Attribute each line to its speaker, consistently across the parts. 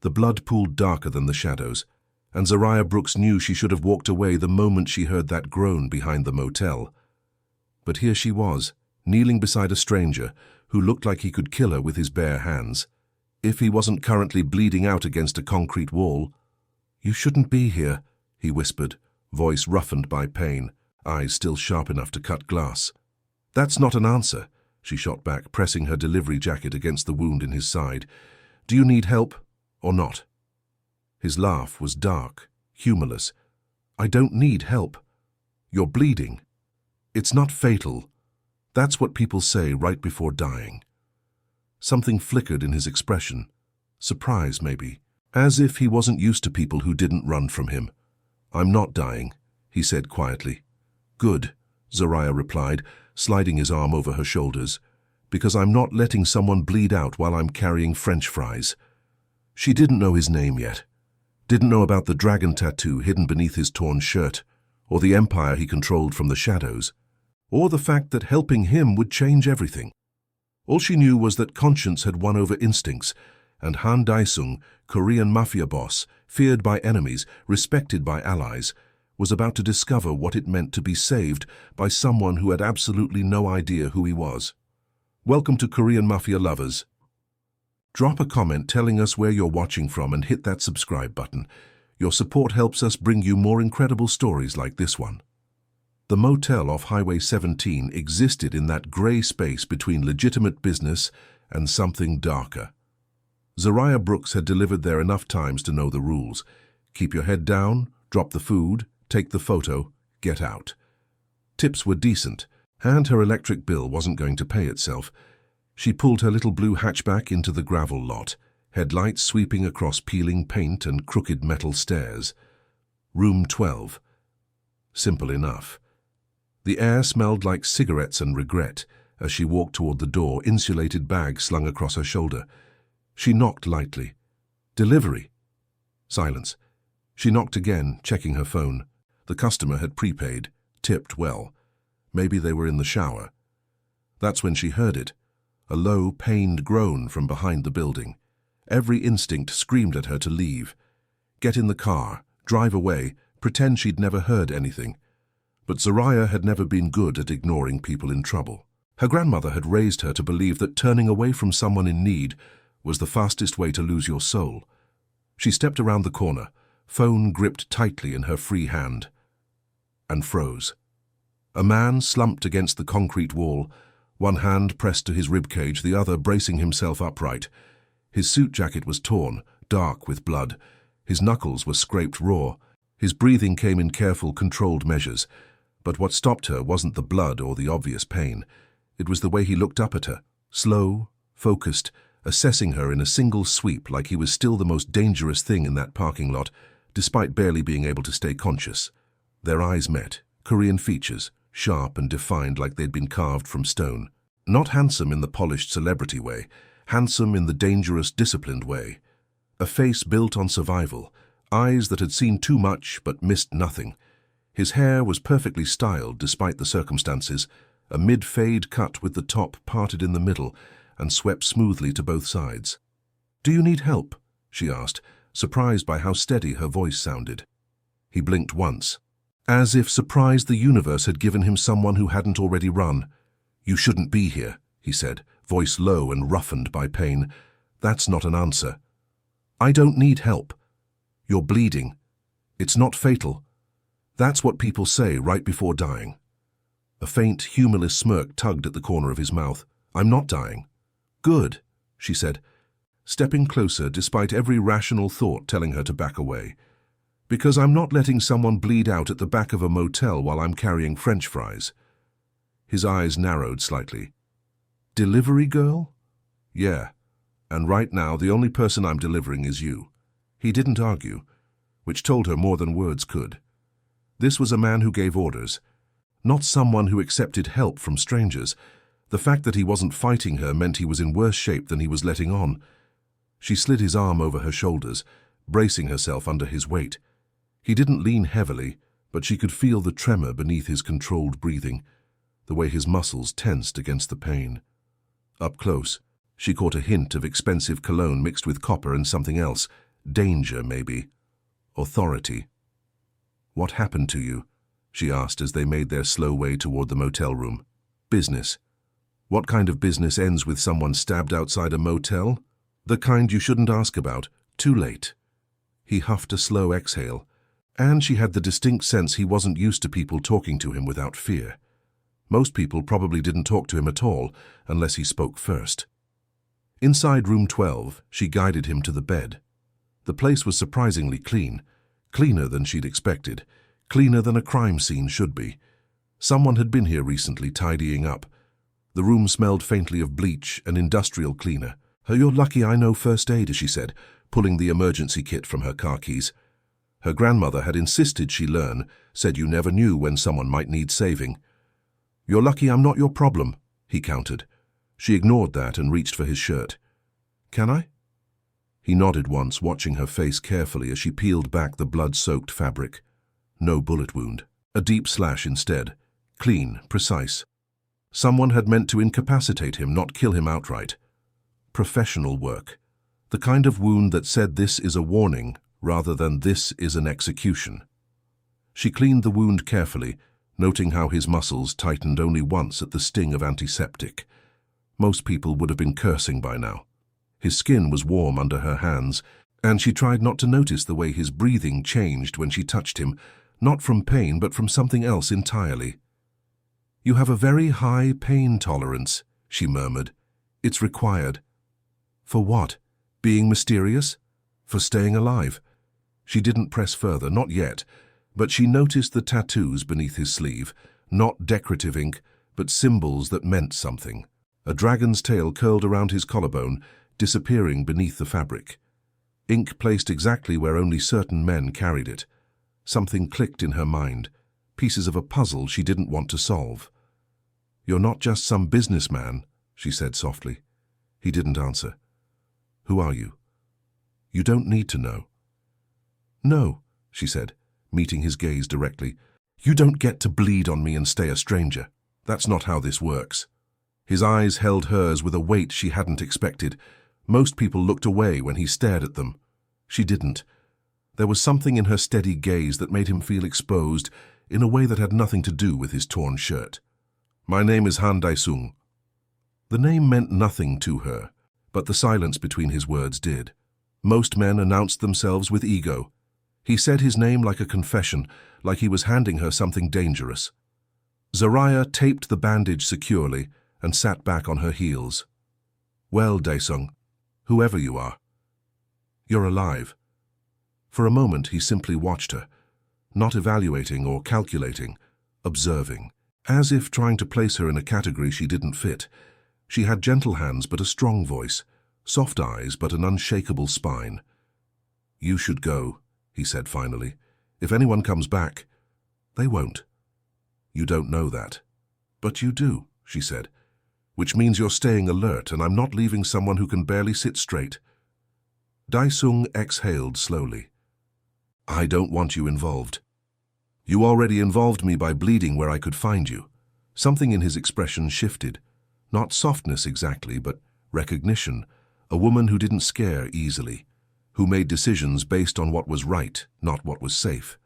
Speaker 1: The blood pooled darker than the shadows, and Zariah Brooks knew she should have walked away the moment she heard that groan behind the motel. But here she was, kneeling beside a stranger who looked like he could kill her with his bare hands. If he wasn't currently bleeding out against a concrete wall. "You shouldn't be here," he whispered, voice roughened by pain, eyes still sharp enough to cut glass. "That's not an answer," she shot back, pressing her delivery jacket against the wound in his side. "Do you need help or not?" His laugh was dark, humorless. "I don't need help. You're bleeding. It's not fatal. That's what people say right before dying." Something flickered in his expression. Surprise, maybe. As if he wasn't used to people who didn't run from him. "I'm not dying," he said quietly. "Good," Zariah replied, sliding his arm over her shoulders, "because I'm not letting someone bleed out while I'm carrying French fries." She didn't know his name yet. Didn't know about the dragon tattoo hidden beneath his torn shirt, or the empire he controlled from the shadows, or the fact that helping him would change everything. All she knew was that conscience had won over instincts, and Han Dae-sung, Korean Mafia boss, feared by enemies, respected by allies, was about to discover what it meant to be saved by someone who had absolutely no idea who he was. Welcome to Korean Mafia lovers. Drop a comment telling us where you're watching from and hit that subscribe button. Your support helps us bring you more incredible stories like this one. The motel off Highway 17 existed in that grey space between legitimate business and something darker. Zariah Brooks had delivered there enough times to know the rules. Keep your head down, drop the food, take the photo, get out. Tips were decent, and her electric bill wasn't going to pay itself. She pulled her little blue hatchback into the gravel lot, headlights sweeping across peeling paint and crooked metal stairs. Room 12. Simple enough. The air smelled like cigarettes and regret as she walked toward the door, insulated bag slung across her shoulder. She knocked lightly. "Delivery." Silence. She knocked again, checking her phone. The customer had prepaid, tipped well. Maybe they were in the shower. That's when she heard it, a low, pained groan from behind the building. Every instinct screamed at her to leave. Get in the car, drive away, pretend she'd never heard anything. But Zariah had never been good at ignoring people in trouble. Her grandmother had raised her to believe that turning away from someone in need was the fastest way to lose your soul. She stepped around the corner, phone gripped tightly in her free hand, and froze. A man slumped against the concrete wall, one hand pressed to his ribcage, the other bracing himself upright. His suit jacket was torn, dark with blood. His knuckles were scraped raw. His breathing came in careful, controlled measures. But what stopped her wasn't the blood or the obvious pain. It was the way he looked up at her, slow, focused, assessing her in a single sweep like he was still the most dangerous thing in that parking lot, despite barely being able to stay conscious. Their eyes met, Korean features, sharp and defined like they'd been carved from stone. Not handsome in the polished celebrity way, handsome in the dangerous, disciplined way. A face built on survival, eyes that had seen too much but missed nothing. His hair was perfectly styled despite the circumstances, a mid-fade cut with the top parted in the middle and swept smoothly to both sides. "Do you need help?" she asked, surprised by how steady her voice sounded. He blinked once, as if surprised the universe had given him someone who hadn't already run. "You shouldn't be here," he said, voice low and roughened by pain. "That's not an answer." "I don't need help. You're bleeding. It's not fatal. That's what people say right before dying." A faint, humorless smirk tugged at the corner of his mouth. "I'm not dying." "Good," she said, stepping closer despite every rational thought telling her to back away. "Because I'm not letting someone bleed out at the back of a motel while I'm carrying French fries." His eyes narrowed slightly. "Delivery girl?" "Yeah, and right now the only person I'm delivering is you." He didn't argue, which told her more than words could. This was a man who gave orders, not someone who accepted help from strangers. The fact that he wasn't fighting her meant he was in worse shape than he was letting on. She slid his arm over her shoulders, bracing herself under his weight. He didn't lean heavily, but she could feel the tremor beneath his controlled breathing, the way his muscles tensed against the pain. Up close, she caught a hint of expensive cologne mixed with copper and something else, Danger, maybe. Authority. "What happened to you?" she asked as they made their slow way toward the motel room. "Business." "What kind of business ends with someone stabbed outside a motel?" "The kind you shouldn't ask about. Too late." He huffed a slow exhale, and she had the distinct sense he wasn't used to people talking to him without fear. Most people probably didn't talk to him at all, unless he spoke first. Inside room 12, she guided him to the bed. The place was surprisingly clean, cleaner than she'd expected, cleaner than a crime scene should be. Someone had been here recently, tidying up. The room smelled faintly of bleach and industrial cleaner. "You're lucky I know first aid," she said, pulling the emergency kit from her car keys. Her grandmother had insisted she learn, said you never knew when someone might need saving. "You're lucky I'm not your problem," he countered. She ignored that and reached for his shirt. "Can I?" He nodded once, watching her face carefully as she peeled back the blood-soaked fabric. No bullet wound. A deep slash instead. Clean, precise. Someone had meant to incapacitate him, not kill him outright. Professional work. The kind of wound that said this is a warning rather than this is an execution. She cleaned the wound carefully, noting how his muscles tightened only once at the sting of antiseptic. Most people would have been cursing by now. His skin was warm under her hands, and she tried not to notice the way his breathing changed when she touched him, not from pain but from something else entirely. "You have a very high pain tolerance," she murmured. "It's required." "For what? Being mysterious? For staying alive?" She didn't press further, not yet, but she noticed the tattoos beneath his sleeve, not decorative ink, but symbols that meant something. A dragon's tail curled around his collarbone, disappearing beneath the fabric. Ink placed exactly where only certain men carried it. Something clicked in her mind, pieces of a puzzle she didn't want to solve. "You're not just some businessman," she said softly. He didn't answer. "Who are you?" "You don't need to know." "No," she said, meeting his gaze directly. "You don't get to bleed on me and stay a stranger. That's not how this works." His eyes held hers with a weight she hadn't expected. Most people looked away when he stared at them. She didn't. There was something in her steady gaze that made him feel exposed in a way that had nothing to do with his torn shirt. "My name is Han Dae-sung." The name meant nothing to her, but the silence between his words did. Most men announced themselves with ego. He said his name like a confession, like he was handing her something dangerous. Zariah taped the bandage securely and sat back on her heels. "Well, Dae-sung, whoever you are, you're alive." For a moment he simply watched her, not evaluating or calculating, observing, as if trying to place her in a category she didn't fit. She had gentle hands but a strong voice, soft eyes but an unshakable spine. "You should go," he said finally. "If anyone comes back, they won't." "You don't know that." "But you do," she said. "Which means you're staying alert, and I'm not leaving someone who can barely sit straight." Dae-sung exhaled slowly. "I don't want you involved." "You already involved me by bleeding where I could find you." Something in his expression shifted. Not softness exactly, but recognition. A woman who didn't scare easily, who made decisions based on what was right, not what was safe.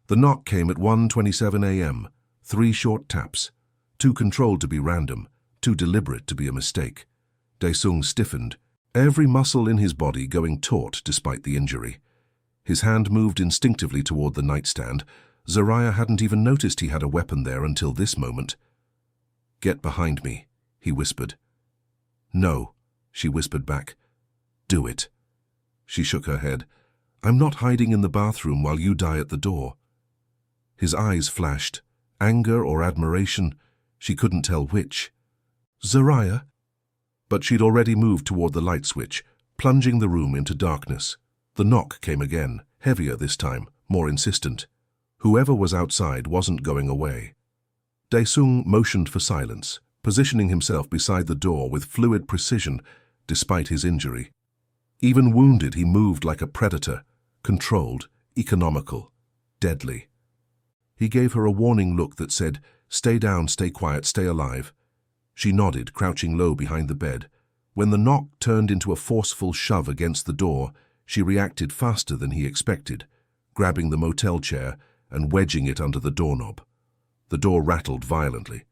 Speaker 1: The knock came at 1:27 a.m., 3 short taps, too controlled to be random, too deliberate to be a mistake. Dae-sung stiffened, every muscle in his body going taut despite the injury. His hand moved instinctively toward the nightstand. Zariah hadn't even noticed he had a weapon there until this moment. "Get behind me," he whispered. "No," she whispered back. "Do it." She shook her head. "I'm not hiding in the bathroom while you die at the door." His eyes flashed, anger or admiration, she couldn't tell which. "Zariah?" But she'd already moved toward the light switch, plunging the room into darkness. The knock came again, heavier this time, more insistent. Whoever was outside wasn't going away. Dae-sung motioned for silence, positioning himself beside the door with fluid precision, despite his injury. Even wounded, he moved like a predator, controlled, economical, deadly. He gave her a warning look that said, "Stay down, stay quiet, stay alive." She nodded, crouching low behind the bed. When the knock turned into a forceful shove against the door, She reacted faster than he expected, grabbing the motel chair and wedging it under the doorknob. The door rattled violently.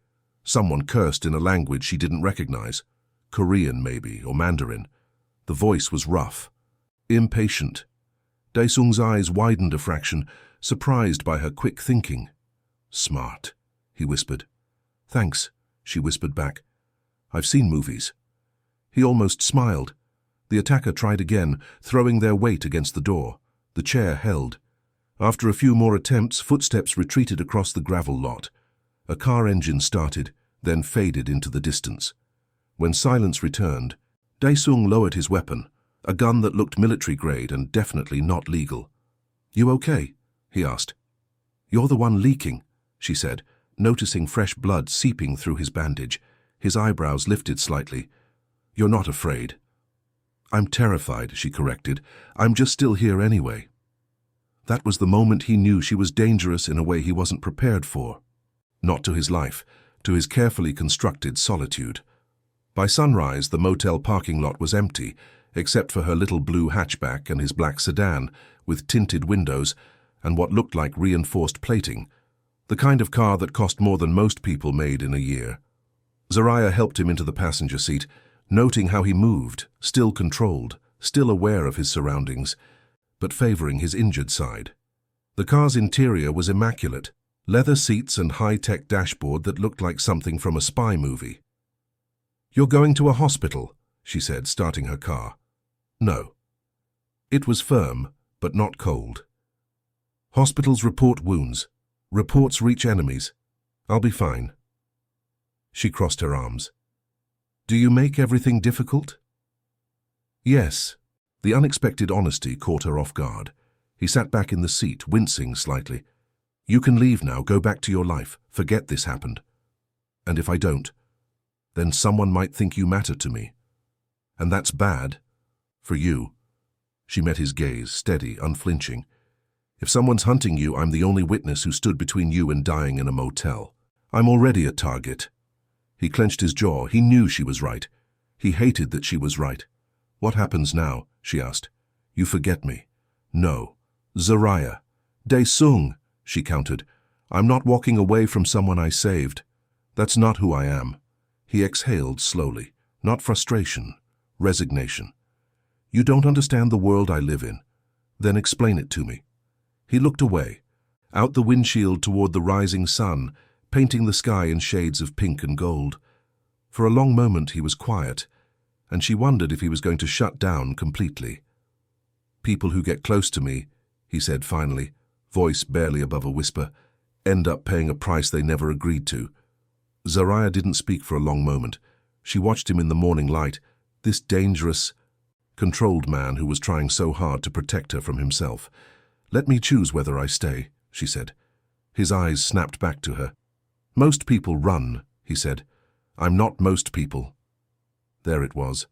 Speaker 1: Someone cursed in a language she didn't recognize. Korean, maybe, or Mandarin. The voice was rough, impatient. Daesung's eyes widened a fraction, surprised by her quick thinking. "Smart," he whispered. "Thanks," she whispered back. "I've seen movies." He almost smiled. The attacker tried again, throwing their weight against the door. The chair held. After a few more attempts, footsteps retreated across the gravel lot. A car engine started, then faded into the distance. When silence returned, Daesung lowered his weapon, a gun that looked military-grade and definitely not legal. "You okay?" he asked. "You're the one leaking," she said, noticing fresh blood seeping through his bandage. His eyebrows lifted slightly. "You're not afraid." "I'm terrified," she corrected. "I'm just still here anyway." That was the moment he knew she was dangerous in a way he wasn't prepared for. Not to his life, to his carefully constructed solitude. By sunrise, the motel parking lot was empty, except for her little blue hatchback and his black sedan, with tinted windows and what looked like reinforced plating, the kind of car that cost more than most people made in a year. Zariah helped him into the passenger seat, noting how he moved, still controlled, still aware of his surroundings, but favoring his injured side. The car's interior was immaculate, leather seats and high-tech dashboard that looked like something from a spy movie. "You're going to a hospital," she said, starting her car. "No." It was firm, but not cold. "Hospitals report wounds. Reports reach enemies. I'll be fine." She crossed her arms. "Do you make everything difficult?" "Yes." The unexpected honesty caught her off guard. He sat back in the seat, wincing slightly. "You can leave now, go back to your life. Forget this happened. And if I don't, then someone might think you matter to me. And that's bad. For you." She met his gaze, steady, unflinching. "If someone's hunting you, I'm the only witness who stood between you and dying in a motel. I'm already a target." He clenched his jaw. He knew she was right. He hated that she was right. "What happens now?" she asked. "You forget me." "No." "Zariah." "Daesung," she countered. "I'm not walking away from someone I saved. That's not who I am." He exhaled slowly. Not frustration, resignation. "You don't understand the world I live in. Then explain it to me." He looked away, out the windshield toward the rising sun, painting the sky in shades of pink and gold. For a long moment he was quiet, and she wondered if he was going to shut down completely. "People who get close to me," he said finally, voice barely above a whisper, "end up paying a price they never agreed to." Zariah didn't speak for a long moment. She watched him in the morning light, this dangerous, controlled man who was trying so hard to protect her from himself. "Let me choose whether I stay," she said. His eyes snapped back to her. "Most people run," he said. "I'm not most people." There it was.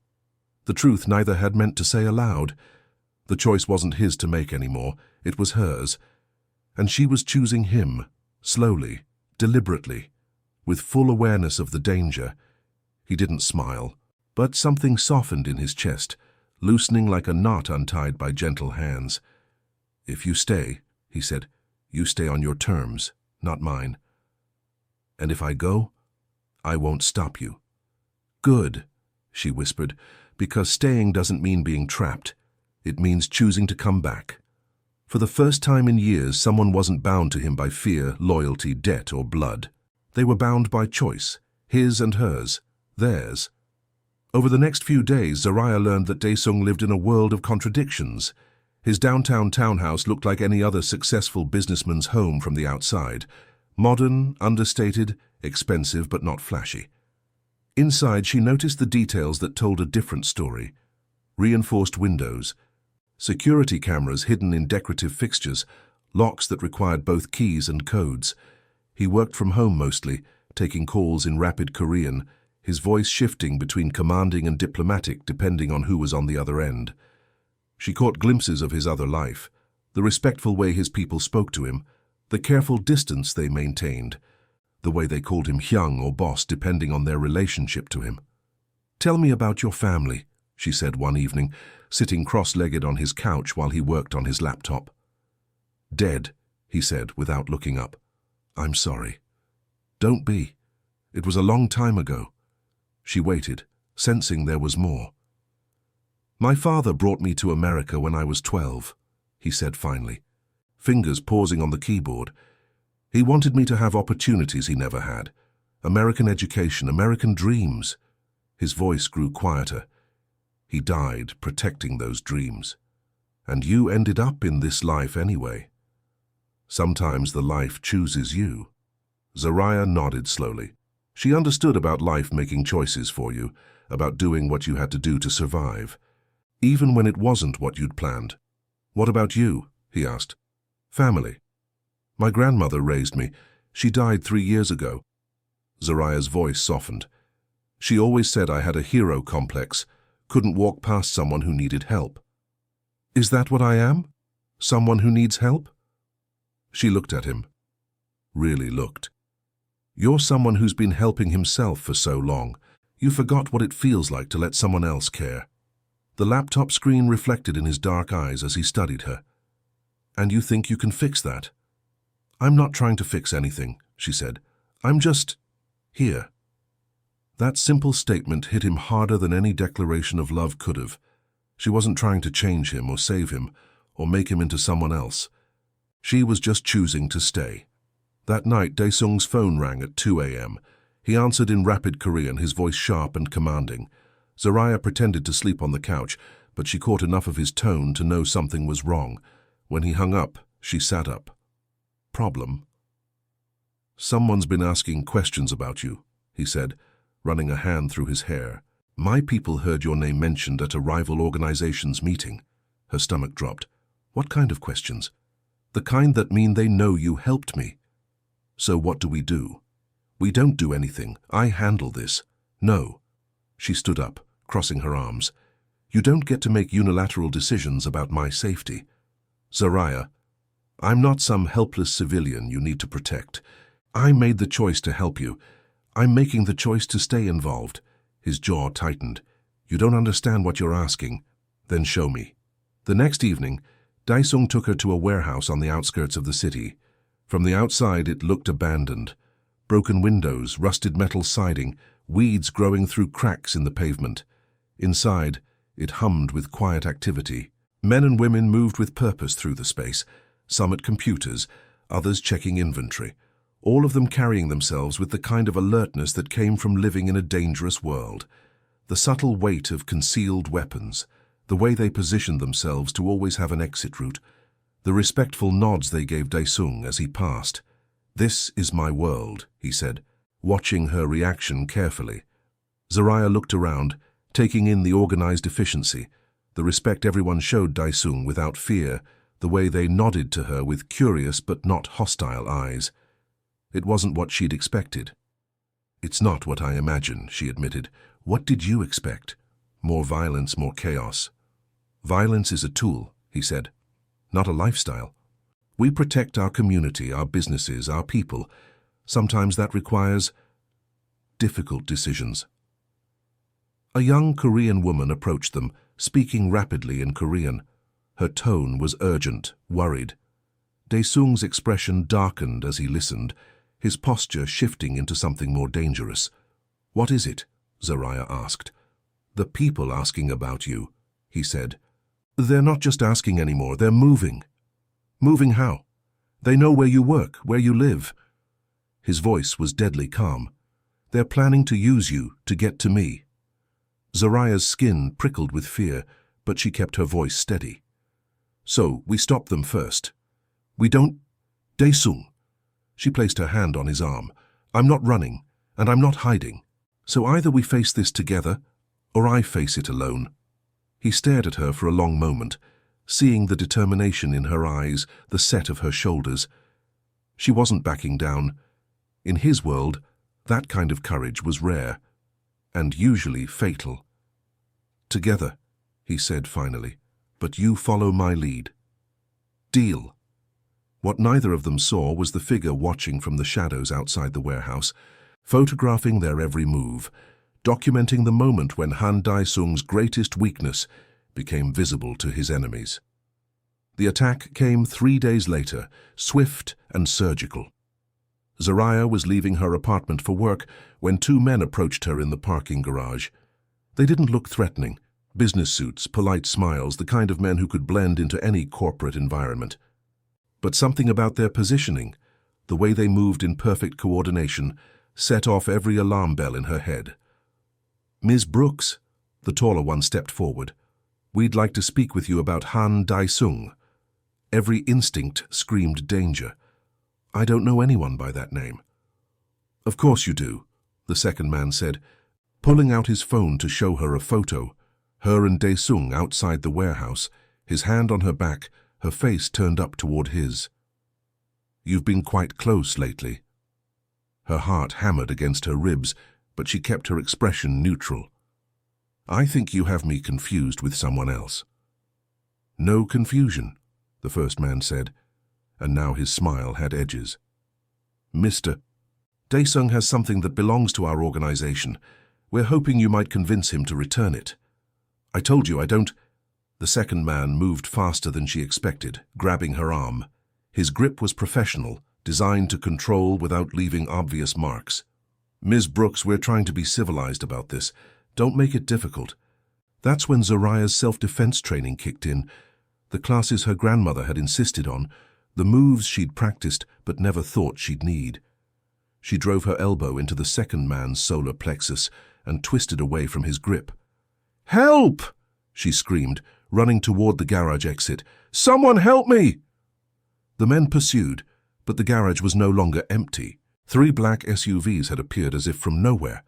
Speaker 1: The truth neither had meant to say aloud. The choice wasn't his to make anymore. It was hers. And she was choosing him, slowly, deliberately, with full awareness of the danger. He didn't smile, but something softened in his chest, loosening like a knot untied by gentle hands. "If you stay," he said, "you stay on your terms, not mine. And if I go, I won't stop you." "Good," she whispered, "because staying doesn't mean being trapped. It means choosing to come back." For the first time in years, someone wasn't bound to him by fear, loyalty, debt, or blood. They were bound by choice, his and hers, theirs. Over the next few days, Zariah learned that Daesung lived in a world of contradictions. His downtown townhouse looked like any other successful businessman's home from the outside. Modern, understated, expensive, but not flashy. Inside, she noticed the details that told a different story. Reinforced windows, security cameras hidden in decorative fixtures, locks that required both keys and codes. He worked from home mostly, taking calls in rapid Korean, his voice shifting between commanding and diplomatic depending on who was on the other end. She caught glimpses of his other life, the respectful way his people spoke to him, the careful distance they maintained, the way they called him hyung or boss depending on their relationship to him. "Tell me about your family," she said one evening, sitting cross-legged on his couch while he worked on his laptop. "Dead," he said without looking up. "I'm sorry." "Don't be. It was a long time ago." She waited, sensing there was more. "My father brought me to America when I was 12, he said finally, fingers pausing on the keyboard. "He wanted me to have opportunities he never had. American education, American dreams." His voice grew quieter. "He died protecting those dreams. And you ended up in this life anyway. Sometimes the life chooses you." Zariah nodded slowly. She understood about life making choices for you, about doing what you had to do to survive, even when it wasn't what you'd planned. "What about you?" he asked. "Family. My grandmother raised me. She died 3 years ago." Zariah's voice softened. "She always said I had a hero complex, couldn't walk past someone who needed help." "Is that what I am? Someone who needs help?" She looked at him. Really looked. "You're someone who's been helping himself for so long. You forgot what it feels like to let someone else care." The laptop screen reflected in his dark eyes as he studied her. "And you think you can fix that?" "I'm not trying to fix anything," she said. "I'm just here." That simple statement hit him harder than any declaration of love could have. She wasn't trying to change him or save him or make him into someone else. She was just choosing to stay. That night, Daesung's phone rang at 2 a.m. He answered in rapid Korean, his voice sharp and commanding. Zariah pretended to sleep on the couch, but she caught enough of his tone to know something was wrong. When he hung up, she sat up. "Problem?" "Someone's been asking questions about you," he said, running a hand through his hair. "My people heard your name mentioned at a rival organization's meeting." Her stomach dropped. "What kind of questions?" "The kind that mean they know you helped me." "So what do we do?" "We don't do anything. I handle this." "No." She stood up, crossing her arms. "You don't get to make unilateral decisions about my safety." "Zariah, I'm not some helpless civilian you need to protect. I made the choice to help you. I'm making the choice to stay involved." His jaw tightened. "You don't understand what you're asking. Then show me." The next evening, Daesung took her to a warehouse on the outskirts of the city. From the outside, it looked abandoned. Broken windows, rusted metal siding, weeds growing through cracks in the pavement. Inside, it hummed with quiet activity. Men and women moved with purpose through the space, some at computers, others checking inventory, all of them carrying themselves with the kind of alertness that came from living in a dangerous world. The subtle weight of concealed weapons, the way they positioned themselves to always have an exit route, the respectful nods they gave Daesung as he passed. "This is my world," he said, watching her reaction carefully. Zariah looked around, taking in the organized efficiency, the respect everyone showed Daesung without fear, the way they nodded to her with curious but not hostile eyes. It wasn't what she'd expected. "It's not what I imagined," she admitted. "What did you expect? More violence, more chaos." "Violence is a tool," he said, "not a lifestyle. We protect our community, our businesses, our people. Sometimes that requires difficult decisions." A young Korean woman approached them, speaking rapidly in Korean. Her tone was urgent, worried. Daesung's expression darkened as he listened, his posture shifting into something more dangerous. "What is it?" Zariah asked. "The people asking about you," he said. "They're not just asking anymore, they're moving." "Moving how?" "They know where you work, where you live." His voice was deadly calm. "They're planning to use you to get to me." Zariah's skin prickled with fear, but she kept her voice steady. "So, we stop them first." "We don't—" "Daesung." She placed her hand on his arm. "I'm not running, and I'm not hiding. So either we face this together, or I face it alone." He stared at her for a long moment, seeing the determination in her eyes, the set of her shoulders. She wasn't backing down. In his world, that kind of courage was rare, and usually fatal. "Together," he said finally, "but you follow my lead." "Deal." What neither of them saw was the figure watching from the shadows outside the warehouse, photographing their every move, documenting the moment when Han Dae-sung's greatest weakness became visible to his enemies. The attack came 3 days later, swift and surgical. Zariah was leaving her apartment for work when 2 men approached her in the parking garage. They didn't look threatening. Business suits, polite smiles, the kind of men who could blend into any corporate environment. But something about their positioning, the way they moved in perfect coordination, set off every alarm bell in her head. "Ms. Brooks," the taller one stepped forward. "We'd like to speak with you about Han Dae-sung." Every instinct screamed danger. "I don't know anyone by that name." "Of course you do," the second man said, pulling out his phone to show her a photo, her and Dae-sung outside the warehouse, his hand on her back, her face turned up toward his. "You've been quite close lately." Her heart hammered against her ribs, but she kept her expression neutral. "I think you have me confused with someone else." "No confusion," the first man said, and now his smile had edges. "Mr. Dae-sung has something that belongs to our organization. We're hoping you might convince him to return it." "I told you I don't—" The second man moved faster than she expected, grabbing her arm. His grip was professional, designed to control without leaving obvious marks. "Ms. Brooks, we're trying to be civilized about this. Don't make it difficult." That's when Zariah's self-defense training kicked in, the classes her grandmother had insisted on, the moves she'd practiced but never thought she'd need. She drove her elbow into the second man's solar plexus and twisted away from his grip. "Help!" she screamed, running toward the garage exit. "Someone help me!" The men pursued, but the garage was no longer empty. 3 black SUVs had appeared as if from nowhere,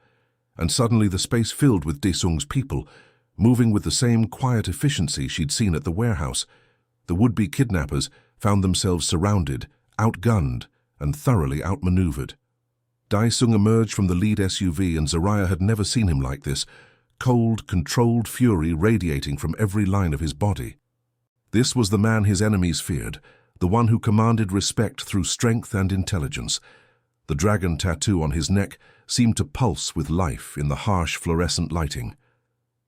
Speaker 1: and suddenly the space filled with Dae-sung's people, moving with the same quiet efficiency she'd seen at the warehouse. The would-be kidnappers found themselves surrounded, outgunned, and thoroughly outmaneuvered. Dae-sung emerged from the lead SUV, and Zariah had never seen him like this, cold, controlled fury radiating from every line of his body. This was the man his enemies feared, the one who commanded respect through strength and intelligence. The dragon tattoo on his neck seemed to pulse with life in the harsh fluorescent lighting.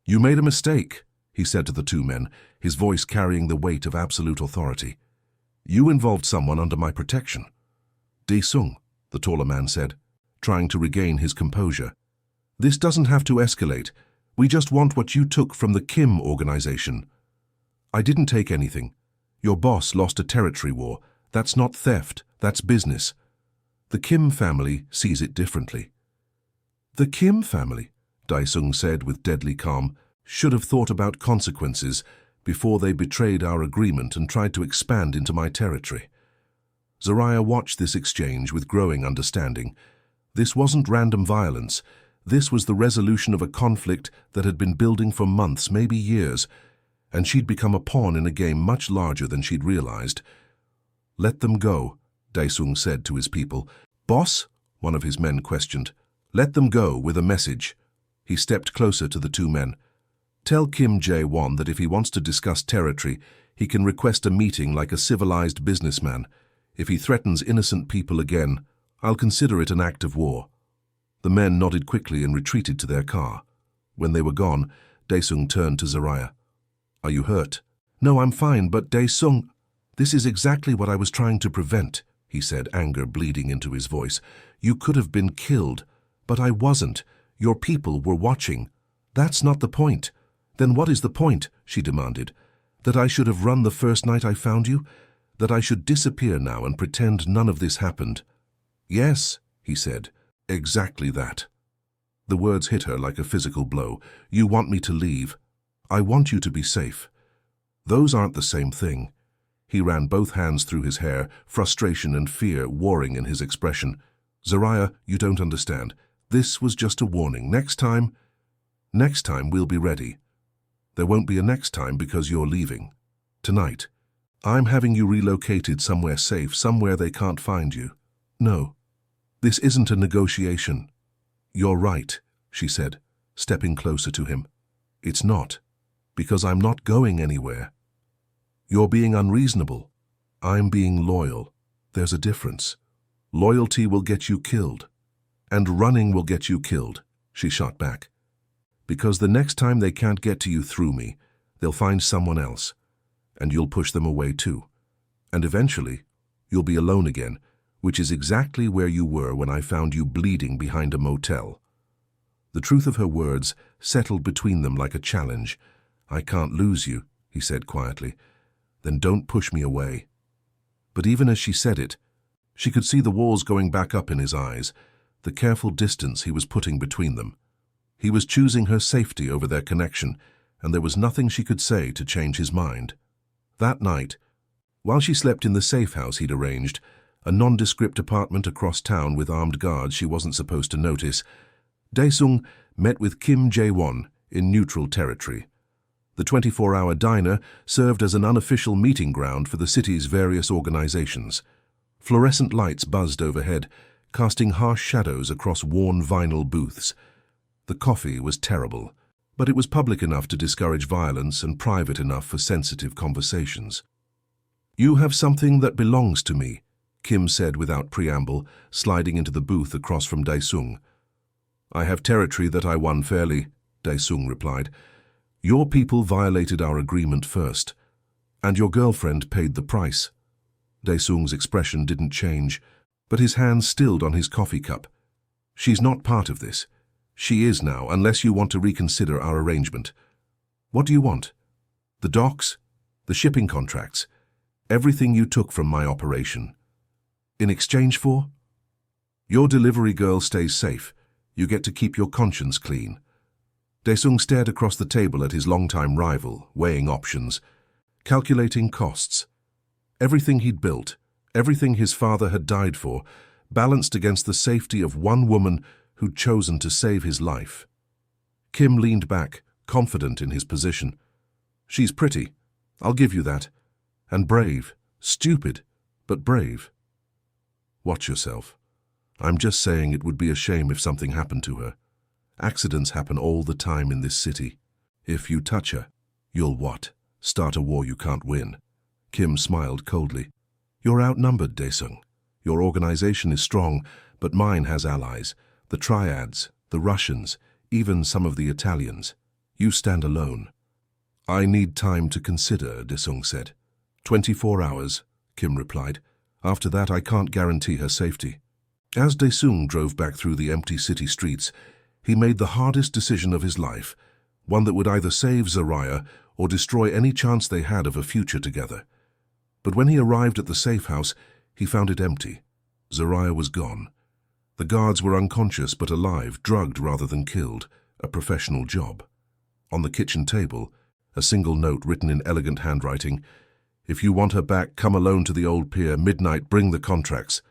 Speaker 1: "You made a mistake," he said to the 2 men, his voice carrying the weight of absolute authority. "You involved someone under my protection." "Dae-sung," the taller man said, trying to regain his composure. "This doesn't have to escalate. We just want what you took from the Kim organization." "I didn't take anything. Your boss lost a territory war. That's not theft, that's business. The Kim family sees it differently." "The Kim family," Dae-sung said with deadly calm, "should have thought about consequences before they betrayed our agreement and tried to expand into my territory." Zariah watched this exchange with growing understanding. This wasn't random violence. This was the resolution of a conflict that had been building for months, maybe years, and she'd become a pawn in a game much larger than she'd realized. "Let them go," Dae-sung said to his people. "Boss?" one of his men questioned. "Let them go with a message." He stepped closer to the 2 men. "Tell Kim Jae-won that if he wants to discuss territory, he can request a meeting like a civilized businessman. If he threatens innocent people again, I'll consider it an act of war." The men nodded quickly and retreated to their car. When they were gone, Dae-sung turned to Zariah. "Are you hurt?" "No, I'm fine, but Dae-sung—" "This is exactly what I was trying to prevent," he said, anger bleeding into his voice. "You could have been killed, but I wasn't. Your people were watching." "That's not the point." "Then what is the point?" she demanded. "That I should have run the first night I found you? That I should disappear now and pretend none of this happened?" "Yes," he said, "exactly that." The words hit her like a physical blow. "You want me to leave. I want you to be safe." Those aren't the same thing. He ran both hands through his hair, frustration and fear warring in his expression. "Zariah, you don't understand. This was just a warning. Next time we'll be ready." "There won't be a next time because you're leaving. Tonight. I'm having you relocated somewhere safe, somewhere they can't find you." "No, this isn't a negotiation." "You're right," she said, stepping closer to him. "It's not, because I'm not going anywhere. You're being unreasonable. I'm being loyal. There's a difference. Loyalty will get you killed, and running will get you killed," she shot back. Because the next time they can't get to you through me, they'll find someone else, and you'll push them away too. And eventually, you'll be alone again, which is exactly where you were when I found you bleeding behind a motel." The truth of her words settled between them like a challenge. "I can't lose you," he said quietly. "Then don't push me away." But even as she said it, she could see the walls going back up in his eyes, the careful distance he was putting between them. He was choosing her safety over their connection, and there was nothing she could say to change his mind. That night, while she slept in the safe house he'd arranged, a nondescript apartment across town with armed guards she wasn't supposed to notice, Dae-sung met with Kim Jae-won in neutral territory. The 24-hour diner served as an unofficial meeting ground for the city's various organizations. Fluorescent lights buzzed overhead, casting harsh shadows across worn vinyl booths. The coffee was terrible, but it was public enough to discourage violence and private enough for sensitive conversations. "You have something that belongs to me," Kim said without preamble, sliding into the booth across from Dae-sung. "I have territory that I won fairly," Dae-sung replied. "Your people violated our agreement first, and your girlfriend paid the price." Dae-sung's expression didn't change, but his hand stilled on his coffee cup. "She's not part of this. She is now, unless you want to reconsider our arrangement. What do you want? The docks? The shipping contracts? Everything you took from my operation? In exchange for? Your delivery girl stays safe. You get to keep your conscience clean." Dae-sung stared across the table at his longtime rival, weighing options, calculating costs. Everything he'd built, everything his father had died for, balanced against the safety of one woman who'd chosen to save his life. Kim leaned back, confident in his position. "She's pretty, I'll give you that. And brave. Stupid, but brave." "Watch yourself. I'm just saying it would be a shame if something happened to her. Accidents happen all the time in this city. If you touch her, you'll what? Start a war you can't win." Kim smiled coldly. "You're outnumbered, Dae-sung. Your organization is strong, but mine has allies. The Triads, the Russians, even some of the Italians. You stand alone." "I need time to consider," Dae-sung said. 24 hours, Kim replied. "After that, I can't guarantee her safety." As Dae-sung drove back through the empty city streets, he made the hardest decision of his life, one that would either save Zariah or destroy any chance they had of a future together. But when he arrived at the safe house, he found it empty. Zariah was gone. The guards were unconscious but alive, drugged rather than killed, a professional job. On the kitchen table, a single note written in elegant handwriting: "If you want her back, come alone to the old pier, midnight, bring the contracts."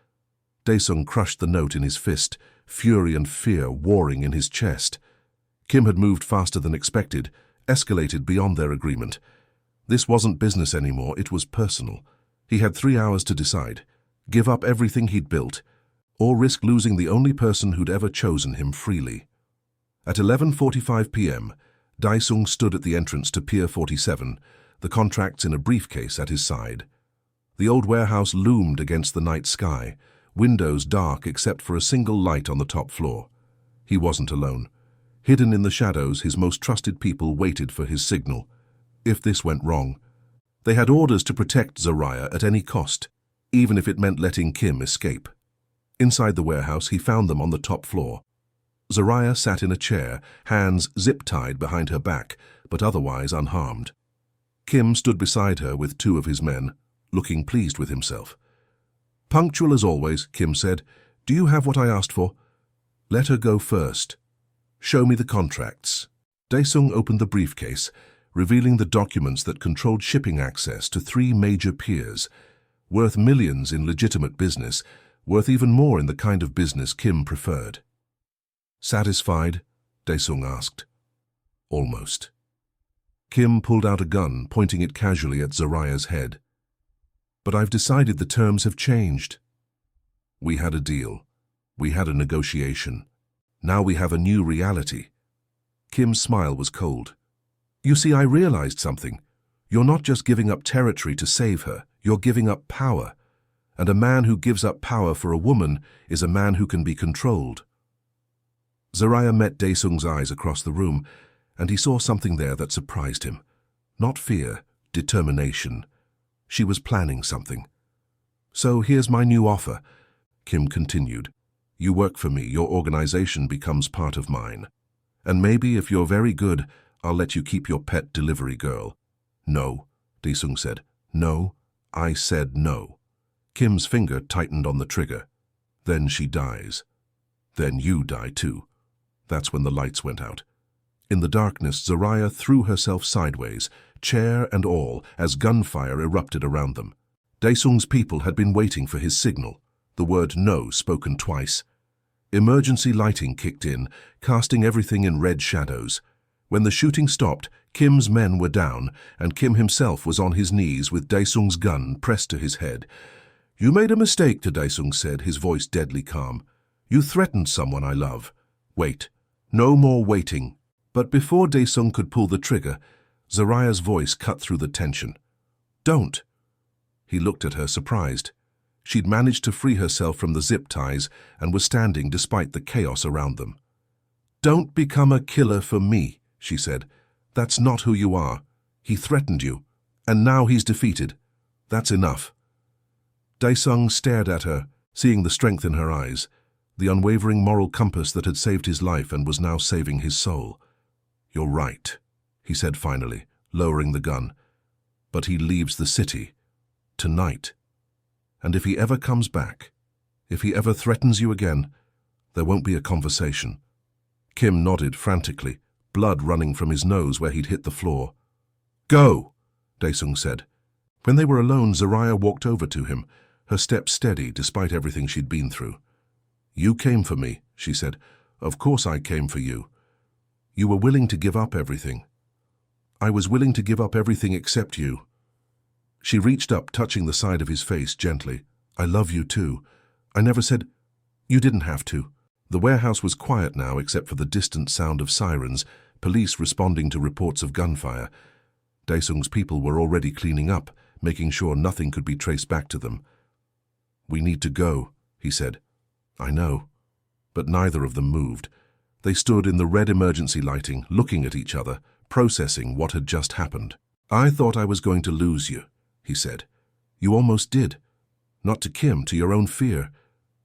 Speaker 1: Dae-sung crushed the note in his fist, fury and fear warring in his chest. Kim had moved faster than expected, escalated beyond their agreement. This wasn't business anymore, it was personal. He had 3 hours to decide: give up everything he'd built, or risk losing the only person who'd ever chosen him freely. At 11:45 p.m., Dae-sung stood at the entrance to Pier 47, the contracts in a briefcase at his side. The old warehouse loomed against the night sky, windows dark except for a single light on the top floor. He wasn't alone. Hidden in the shadows, his most trusted people waited for his signal. If this went wrong, they had orders to protect Zariah at any cost, even if it meant letting Kim escape. Inside the warehouse, he found them on the top floor. Zariah sat in a chair, hands zip-tied behind her back, but otherwise unharmed. Kim stood beside her with 2 of his men, looking pleased with himself. "Punctual as always," Kim said. "Do you have what I asked for?" "Let her go first. Show me the contracts." Dae-sung opened the briefcase, revealing the documents that controlled shipping access to 3 major piers, worth millions in legitimate business, worth even more in the kind of business Kim preferred. "Satisfied?" Dae-sung asked. "Almost." Kim pulled out a gun, pointing it casually at Zariah's head. "But I've decided the terms have changed." "We had a deal. We had a negotiation. Now we have a new reality." Kim's smile was cold. "You see, I realized something. You're not just giving up territory to save her, you're giving up power. And a man who gives up power for a woman is a man who can be controlled." Zariah met Daesung's eyes across the room, and he saw something there that surprised him. Not fear, determination. She was planning something. "So here's my new offer," Kim continued. "You work for me, your organization becomes part of mine. And maybe if you're very good, I'll let you keep your pet delivery girl." "No," Daesung said. "No, I said no." Kim's finger tightened on the trigger. "Then she dies. Then you die too." That's when the lights went out. In the darkness, Zariah threw herself sideways, chair and all, as gunfire erupted around them. Daesung's people had been waiting for his signal, the word no spoken twice. Emergency lighting kicked in, casting everything in red shadows. When the shooting stopped, Kim's men were down, and Kim himself was on his knees with Daesung's gun pressed to his head. "You made a mistake," Daesung said, his voice deadly calm. "You threatened someone I love. Wait. No more waiting." But before Daesung could pull the trigger, Zariah's voice cut through the tension. "Don't." He looked at her, surprised. She'd managed to free herself from the zip ties and was standing despite the chaos around them. "Don't become a killer for me," she said. "That's not who you are. He threatened you, and now he's defeated. That's enough." Daesung stared at her, seeing the strength in her eyes, the unwavering moral compass that had saved his life and was now saving his soul. "You're right," he said finally, lowering the gun. "But he leaves the city. Tonight. And if he ever comes back, if he ever threatens you again, there won't be a conversation." Kim nodded frantically, blood running from his nose where he'd hit the floor. "Go," Daesung said. When they were alone, Zariah walked over to him, her step steady despite everything she'd been through. "You came for me," she said. "Of course I came for you. You were willing to give up everything. I was willing to give up everything except you." She reached up, touching the side of his face gently. "I love you too. I never said—" "You didn't have to." The warehouse was quiet now except for the distant sound of sirens, police responding to reports of gunfire. Daesung's people were already cleaning up, making sure nothing could be traced back to them. "We need to go," he said. "I know." But neither of them moved. They stood in the red emergency lighting, looking at each other, processing what had just happened. "I thought I was going to lose you," he said. "You almost did. Not to Kim, to your own fear."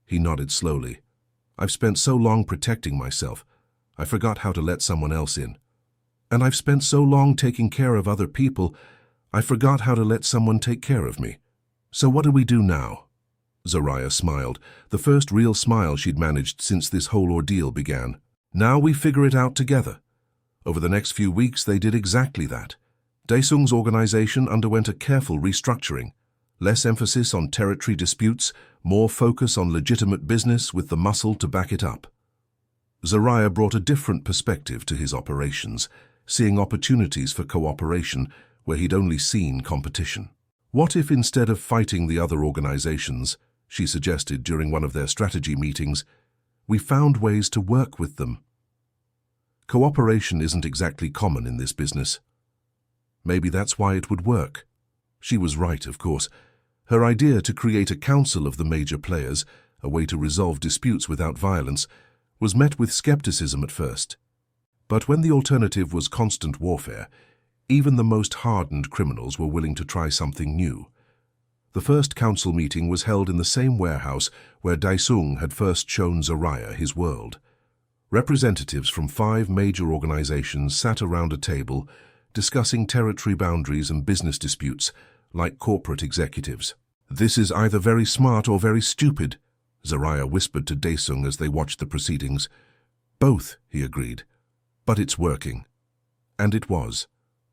Speaker 1: He nodded slowly. "I've spent so long protecting myself, I forgot how to let someone else in. And I've spent so long taking care of other people, I forgot how to let someone take care of me. So what do we do now?" Zariah smiled, the first real smile she'd managed since this whole ordeal began. "Now we figure it out together." Over the next few weeks, they did exactly that. Daesung's organization underwent a careful restructuring. Less emphasis on territory disputes, more focus on legitimate business with the muscle to back it up. Zariah brought a different perspective to his operations, seeing opportunities for cooperation where he'd only seen competition. "What if instead of fighting the other organizations," she suggested during one of their strategy meetings, "we found ways to work with them? Cooperation isn't exactly common in this business. Maybe that's why it would work." She was right, of course. Her idea to create a council of the major players, a way to resolve disputes without violence, was met with skepticism at first. But when the alternative was constant warfare, even the most hardened criminals were willing to try something new. The first council meeting was held in the same warehouse where Daesung had first shown Zariah his world. Representatives from 5 major organizations sat around a table, discussing territory boundaries and business disputes, like corporate executives. "This is either very smart or very stupid," Zariah whispered to Daesung as they watched the proceedings. "Both," he agreed. "But it's working." And it was.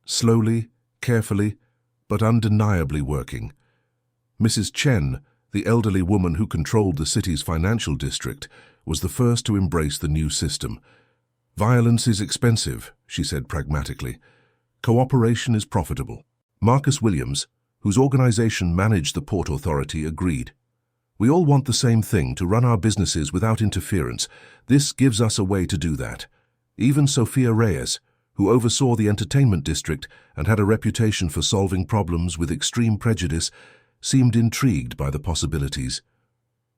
Speaker 1: Slowly, carefully, but undeniably working. Mrs. Chen, the elderly woman who controlled the city's financial district, was the first to embrace the new system. "Violence is expensive," she said pragmatically. "Cooperation is profitable." Marcus Williams, whose organization managed the Port Authority, agreed. "We all want the same thing, to run our businesses without interference. This gives us a way to do that." Even Sophia Reyes, who oversaw the entertainment district and had a reputation for solving problems with extreme prejudice, seemed intrigued by the possibilities.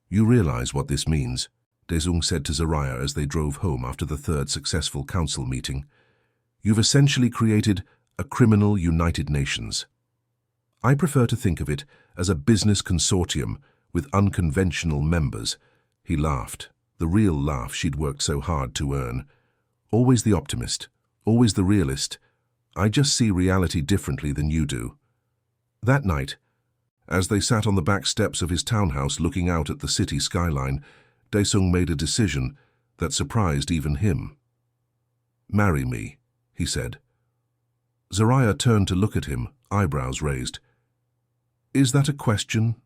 Speaker 1: "You realize what this means?" Daesung said to Zoraya as they drove home after the third successful council meeting. You've essentially created a criminal United Nations. I prefer to think of it as a business consortium with unconventional members. He laughed, the real laugh she'd worked so hard to earn. Always the optimist, always the realist. I just see reality differently than you do. That night, as they sat on the back steps of his townhouse looking out at the city skyline, Daesung made a decision that surprised even him. "Marry me," he said. Zoraya turned to look at him, eyebrows raised. "Is that a question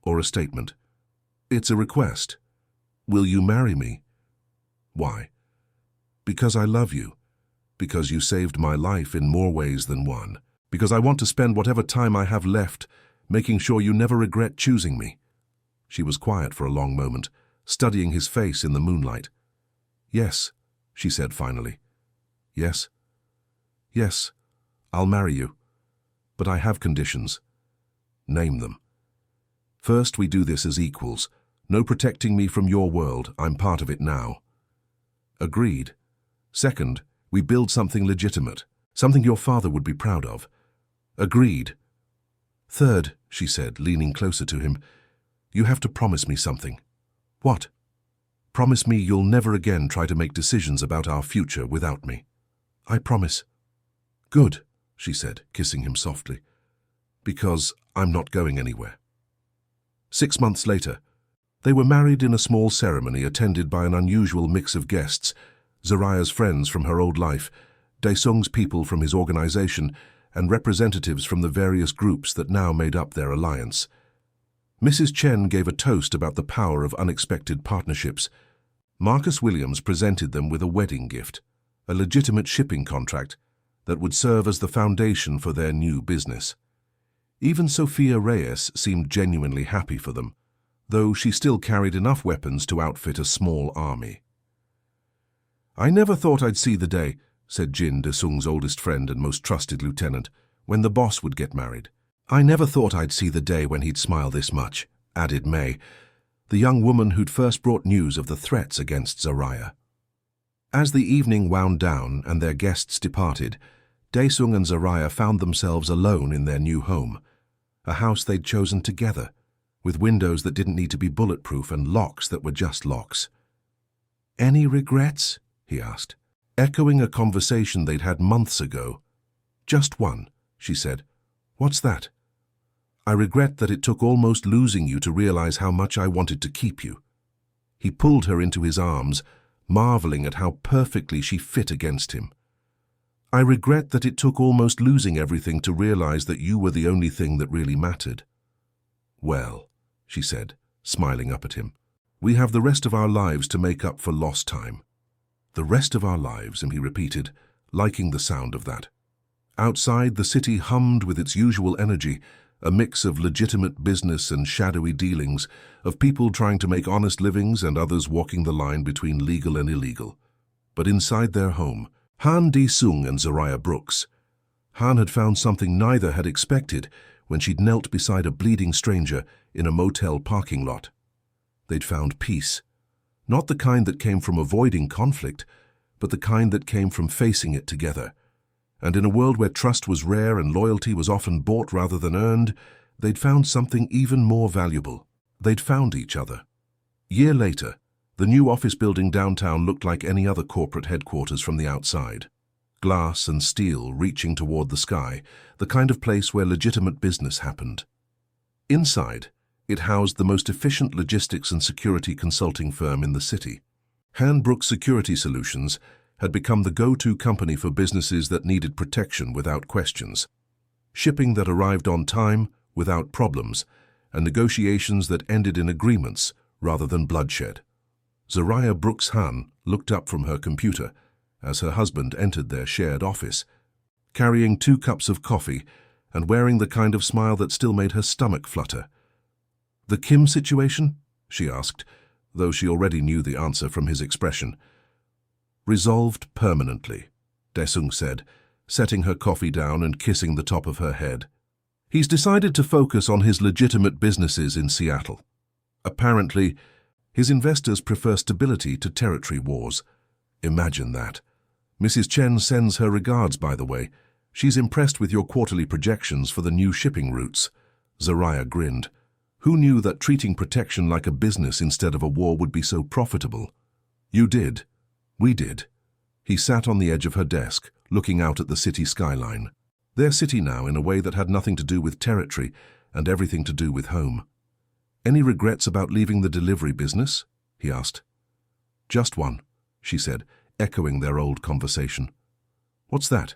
Speaker 1: or a statement?" "It's a request. Will you marry me?" "Why?" "Because I love you. Because you saved my life in more ways than one. Because I want to spend whatever time I have left making sure you never regret choosing me." She was quiet for a long moment, studying his face in the moonlight. "Yes," she said finally. "Yes. Yes, I'll marry you. But I have conditions." "Name them." "First, we do this as equals. No protecting me from your world. I'm part of it now." "Agreed. Second, we build something legitimate, something your father would be proud of." "Agreed." "Third," she said, leaning closer to him, "you have to promise me something." "What?" "Promise me you'll never again try to make decisions about our future without me." "I promise." "Good," she said, kissing him softly, "because I'm not going anywhere." 6 months later, they were married in a small ceremony attended by an unusual mix of guests: Zoraya's friends from her old life, Daesung's people from his organization, and representatives from the various groups that now made up their alliance. Mrs. Chen gave a toast about the power of unexpected partnerships. Marcus Williams presented them with a wedding gift, a legitimate shipping contract that would serve as the foundation for their new business. Even Sophia Reyes seemed genuinely happy for them, though she still carried enough weapons to outfit a small army. "I never thought I'd see the day," said Jin, Daesung's oldest friend and most trusted lieutenant, "when the boss would get married." "I never thought I'd see the day when he'd smile this much," added May, the young woman who'd first brought news of the threats against Zoraya. As the evening wound down and their guests departed, Daesung and Zoraya found themselves alone in their new home, a house they'd chosen together, with windows that didn't need to be bulletproof and locks that were just locks. "Any regrets?" he asked, echoing a conversation they'd had months ago. "Just one," she said. "What's that?" "I regret that it took almost losing you to realize how much I wanted to keep you." He pulled her into his arms, marveling at how perfectly she fit against him. "I regret that it took almost losing everything to realize that you were the only thing that really mattered." "Well," she said, smiling up at him, "we have the rest of our lives to make up for lost time." "The rest of our lives," he repeated, liking the sound of that. Outside, the city hummed with its usual energy, a mix of legitimate business and shadowy dealings, of people trying to make honest livings and others walking the line between legal and illegal. But inside their home, Han Daesung and Zoraya Brooks. Han had found something neither had expected when she'd knelt beside a bleeding stranger in a motel parking lot. They'd found peace. Not the kind that came from avoiding conflict, but the kind that came from facing it together. And in a world where trust was rare and loyalty was often bought rather than earned, they'd found something even more valuable. They'd found each other. Year later, the new office building downtown looked like any other corporate headquarters from the outside. Glass and steel reaching toward the sky, the kind of place where legitimate business happened. Inside, it housed the most efficient logistics and security consulting firm in the city. Hanbrook Security Solutions had become the go-to company for businesses that needed protection without questions, shipping that arrived on time without problems, and negotiations that ended in agreements rather than bloodshed. Zoraya Brooks Han looked up from her computer as her husband entered their shared office, carrying 2 cups of coffee and wearing the kind of smile that still made her stomach flutter. "The Kim situation?" she asked, though she already knew the answer from his expression. "Resolved permanently," Daesung said, setting her coffee down and kissing the top of her head. "He's decided to focus on his legitimate businesses in Seattle. Apparently, His investors prefer stability to territory wars. Imagine that. Mrs. Chen sends her regards, by the way. She's impressed with your quarterly projections for the new shipping routes. Zariah grinned. Who knew that treating protection like a business instead of a war would be so profitable? You did. We did. He sat on the edge of her desk, looking out at the city skyline. Their city now in a way that had nothing to do with territory and everything to do with home. Any regrets about leaving the delivery business? He asked. Just one, she said, echoing their old conversation. What's that?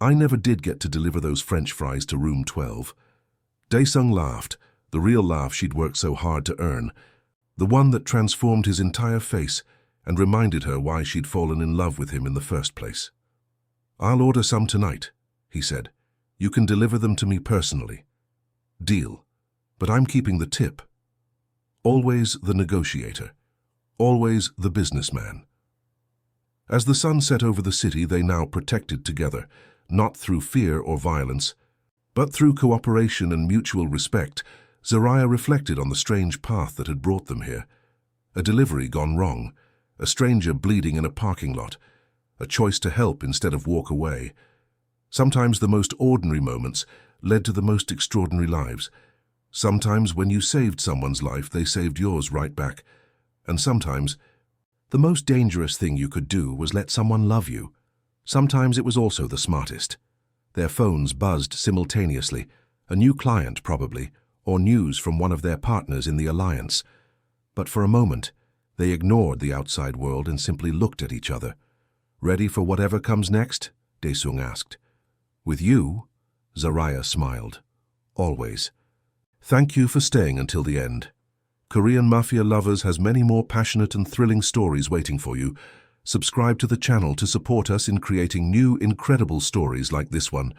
Speaker 1: I never did get to deliver those French fries to room 12. Daesung laughed, the real laugh she'd worked so hard to earn, the one that transformed his entire face and reminded her why she'd fallen in love with him in the first place. I'll order some tonight, he said. You can deliver them to me personally. Deal. But I'm keeping the tip. Always the negotiator. Always the businessman. As the sun set over the city, they now protected together, not through fear or violence, but through cooperation and mutual respect. Zariah reflected on the strange path that had brought them here. A delivery gone wrong, a stranger bleeding in a parking lot, a choice to help instead of walk away. Sometimes the most ordinary moments led to the most extraordinary lives. Sometimes when you saved someone's life, they saved yours right back. And sometimes the most dangerous thing you could do was let someone love you. Sometimes it was also the smartest. Their phones buzzed simultaneously, a new client probably, or news from one of their partners in the alliance. But for a moment, they ignored the outside world and simply looked at each other. Ready for whatever comes next? Daesung asked. With you? Zariah smiled. Always. Thank you for staying until the end. Korean Mafia Lovers has many more passionate and thrilling stories waiting for you. Subscribe to the channel to support us in creating new, incredible stories like this one.